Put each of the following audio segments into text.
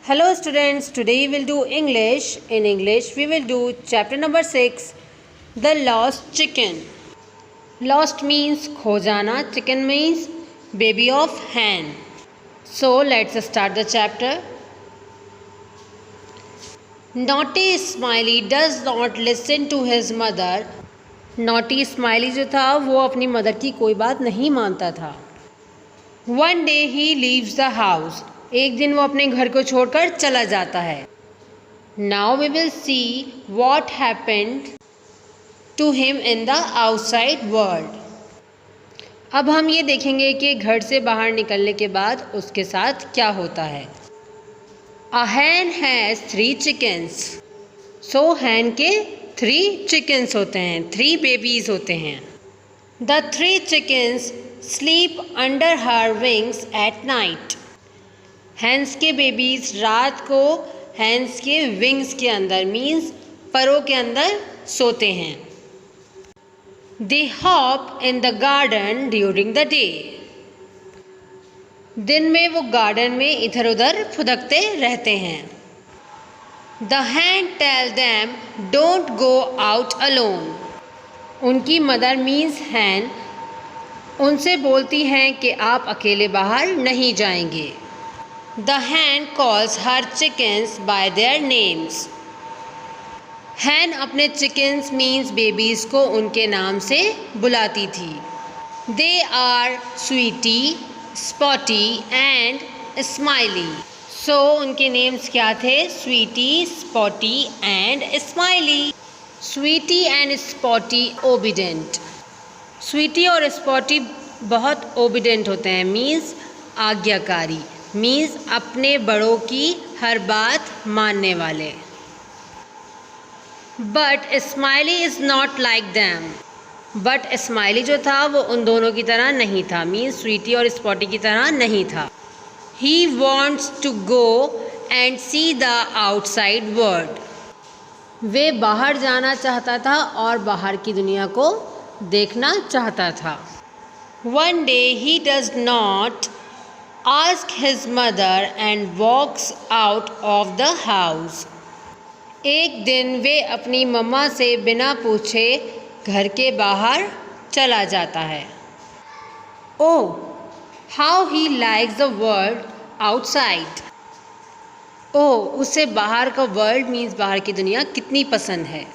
Hello students, today we will do English. In English we will do chapter number 6, The Lost Chicken. Lost means खो जाना, chicken means baby of hen. So let's start the chapter. Naughty Smiley does not listen to his mother. Naughty Smiley जो था वो अपनी mother की कोई बात नहीं मानता था. One day he leaves the house. एक दिन वो अपने घर को छोड़कर चला जाता है. Now we will see what happened to him in the outside world. अब हम ये देखेंगे कि घर से बाहर निकलने के बाद उसके साथ क्या होता है. A hen has 3 chickens. So hen के 3 chickens होते हैं, 3 babies होते हैं. The 3 chickens sleep under her wings at night. Hens के बेबीज रात को हैंस के विंग्स के अंदर मीन्स परों के अंदर सोते हैं. They hop in the garden during the day. दिन में वो गार्डन में इधर उधर फुदकते रहते हैं. The hen tell them don't go out alone. उनकी मदर मीन्स हैन उनसे बोलती हैं कि आप अकेले बाहर नहीं जाएंगे. The hen calls her chickens by their names. Hen अपने chickens means babies को उनके नाम से बुलाती थी. They are Sweetie, Spotty and Smiley. So उनके names क्या थे? Sweetie, Spotty and Smiley. Sweetie and Spotty obedient. Sweetie और Spotty बहुत obedient होते हैं means आज्ञाकारी. मीन्स अपने बड़ों की हर बात मानने वाले. But smiley is not like them. But smiley जो था वो उन दोनों की तरह नहीं था मीन्स स्वीटी और स्पॉटी की तरह नहीं था. He wants to go and see the outside world. वे बाहर जाना चाहता था और बाहर की दुनिया को देखना चाहता था. One day he does not ask his mother and walks out of the house. एक दिन वे अपनी मम्मा से बिना पूछे घर के बाहर चला जाता है. Oh, how he likes the world outside. Oh, उसे बाहर का वर्ल्ड मीन्स बाहर की दुनिया कितनी पसंद है.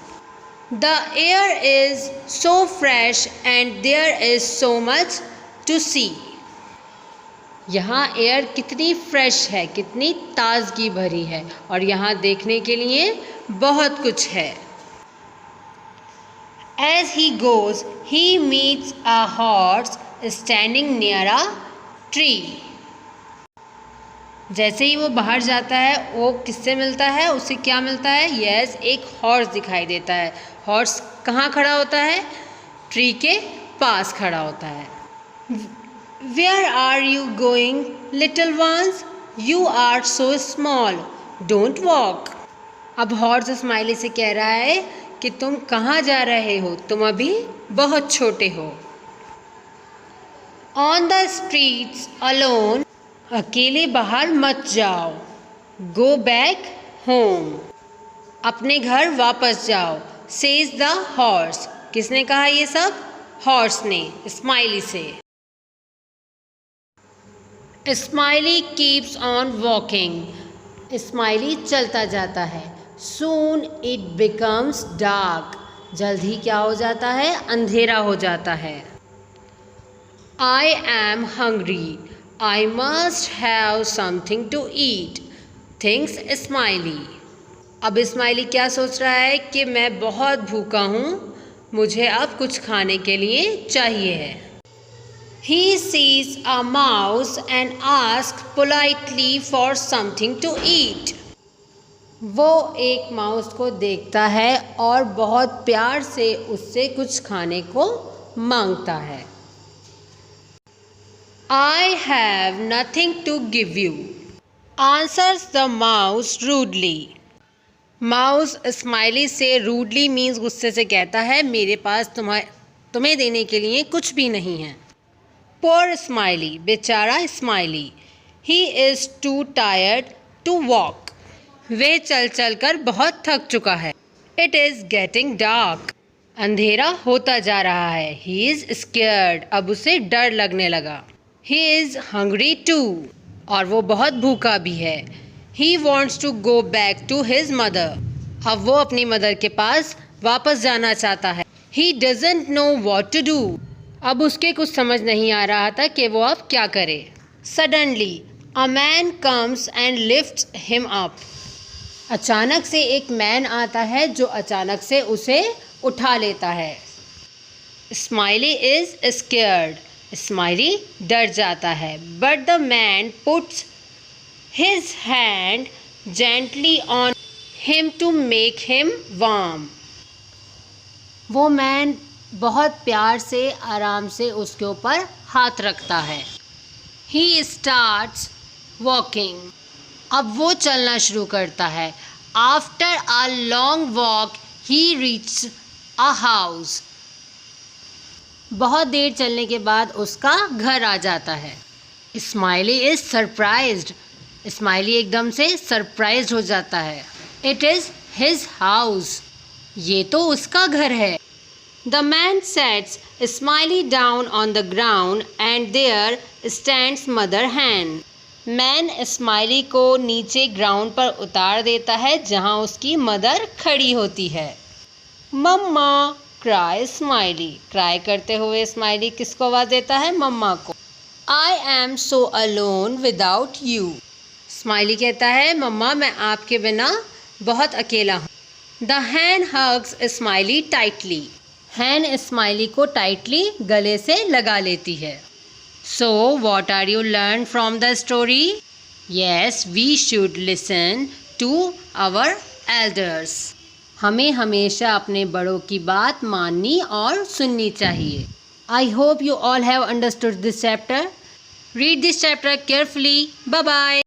The air is so fresh and there is so much to see. यहाँ एयर कितनी फ्रेश है, कितनी ताजगी भरी है और यहाँ देखने के लिए बहुत कुछ है. As he goes, he meets a horse standing near a tree. जैसे ही वो बाहर जाता है वो किससे मिलता है, उसे क्या मिलता है? यस, एक हॉर्स दिखाई देता है. हॉर्स कहाँ खड़ा होता है? ट्री के पास खड़ा होता है. Where are you going, little ones? You are so small. Don't walk. अब हॉर्स स्माइली से कह रहा है कि तुम कहाँ जा रहे हो, तुम अभी बहुत छोटे हो. On the streets alone. अकेले बाहर मत जाओ. Go back home. अपने घर वापस जाओ. Says the horse. किसने कहा ये सब? हॉर्स ने, स्माइली से. Smiley keeps on walking. Smiley चलता जाता है. Soon it becomes dark. जल्द ही क्या हो जाता है? अंधेरा हो जाता है. I am hungry. I must have something to eat. Thinks smiley. अब स्माइली क्या सोच रहा है कि मैं बहुत भूखा हूँ, मुझे अब कुछ खाने के लिए चाहिए है. He sees a mouse and asks politely for something to eat. वो एक माउस को देखता है और बहुत प्यार से उससे कुछ खाने को मांगता है. I have nothing to give you, answers the mouse rudely. Mouse smiley से रूडली मीन्स गुस्से से कहता है मेरे पास तुम्हें देने के लिए कुछ भी नहीं है. Poor Smiley, बेचारा smiley. He is too tired to walk. वे चल चल कर बहुत थक चुका है. It is getting dark. अंधेरा होता जा रहा है. He is scared. अब उसे डर लगने लगा. He is hungry too. और वो बहुत भूखा भी है. He wants to go back to his mother. अब वो अपनी मदर के पास वापस जाना चाहता है. He doesn't know what to do. अब उसके कुछ समझ नहीं आ रहा था कि वो अब क्या करे. Suddenly, a man comes and lifts him up. अचानक से एक मैन आता है जो अचानक से उसे उठा लेता है. Smiley is scared. Smiley डर जाता है. But the man puts his hand gently on him to make him warm. वो मैन बहुत प्यार से आराम से उसके ऊपर हाथ रखता है. He starts walking. अब वो चलना शुरू करता है. After a long walk, he reaches a house. बहुत देर चलने के बाद उसका घर आ जाता है. Smiley is surprised. Smiley एकदम से सरप्राइज्ड हो जाता है. It is his house. ये तो उसका घर है. The man sets Smiley down on the ground and there stands Mother Hen. Man smiley को नीचे ग्राउंड पर उतार देता है जहाँ उसकी मदर खड़ी होती है. मम्मा क्राई स्माइली. क्राई करते हुए स्माइली किसको आवाज़ देता है? मम्मा को. I am so alone without you. Smiley कहता है मम्मा मैं आपके बिना बहुत अकेला हूँ. The hen hugs Smiley tightly. Hahn smiley को टाइटली गले से लगा लेती है. So, what are you learned from the story? Yes, we should listen to our elders. हमें हमेशा अपने बड़ों की बात माननी और सुननी चाहिए. I hope you all have understood this chapter. Read this chapter carefully. Bye bye.